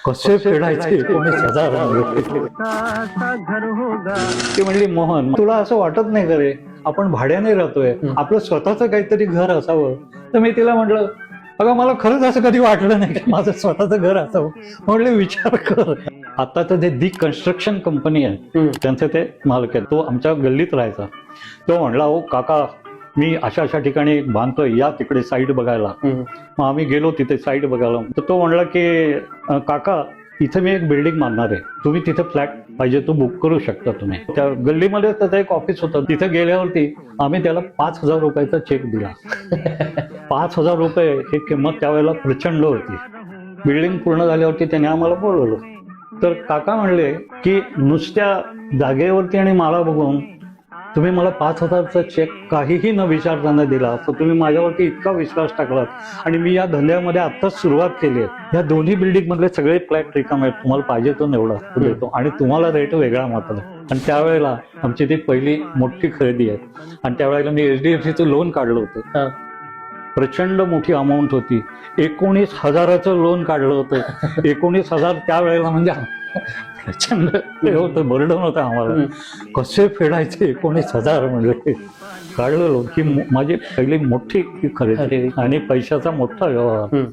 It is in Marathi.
कसे फेडायचे 19,000 ती म्हणली मोहन तुला असं वाटत नाही का रे आपण भाड्याने राहतोय आपलं स्वतःच काहीतरी घर असावं. तर मी तिला म्हटलं अगं मला खरंच असं कधी वाटलं नाही की माझं स्वतःचं घर असावं. म्हटलं विचार कर आता तर ते दी कन्स्ट्रक्शन कंपनी आहे त्यांचे ते मालक आहे. तो आमच्या गल्लीत राहायचा. तो म्हणला ओ काका मी अशा अशा ठिकाणी बांधतोय या तिकडे साईड बघायला. मग आम्ही गेलो तिथे साईड बघायला. तर तो म्हणला की काका इथे मी एक बिल्डिंग बांधणार आहे तुम्ही तिथे फ्लॅट पाहिजे तो बुक करू शकता तुम्ही. त्या गल्लीमध्ये त्याचं एक ऑफिस होतं. तिथे गेल्यावरती आम्ही त्याला 5,000 रुपयाचा चेक दिला. 5,000 रुपये ही किंमत त्यावेळेला प्रचंड होती. बिल्डिंग पूर्ण झाल्यावरती त्याने आम्हाला बोलवलं. तर काका म्हणले की नुसत्या जागेवरती आणि मला बघून तुम्ही मला 5,000चा चेक काहीही न विचारताना दिला तर तुम्ही माझ्यावरती इतका विश्वास टाकलात आणि मी या धंद्यामध्ये आत्ताच सुरुवात केली आहे. या दोन्ही बिल्डिंग मधले सगळे फ्लॅट रिकामे आहेत तुम्हाला पाहिजे तो निवडा देतो आणि तुम्हाला रेट वेगळा मात्र. आणि त्यावेळेला आमची ती पहिली मोठी खरेदी आहे आणि त्यावेळेला मी HDFCचं लोन काढलं होतं. प्रचंड मोठी अमाऊंट होती. 19,000चं लोन काढलं होतं. 19,000 त्यावेळेला म्हणजे प्रचंड हे होतं बर्डन होतं आम्हाला. कसे फेडायचे 19,000 म्हणजे काढलं लोन. ही माझी पहिली मोठी खरेदी आणि पैशाचा मोठा व्यवहार.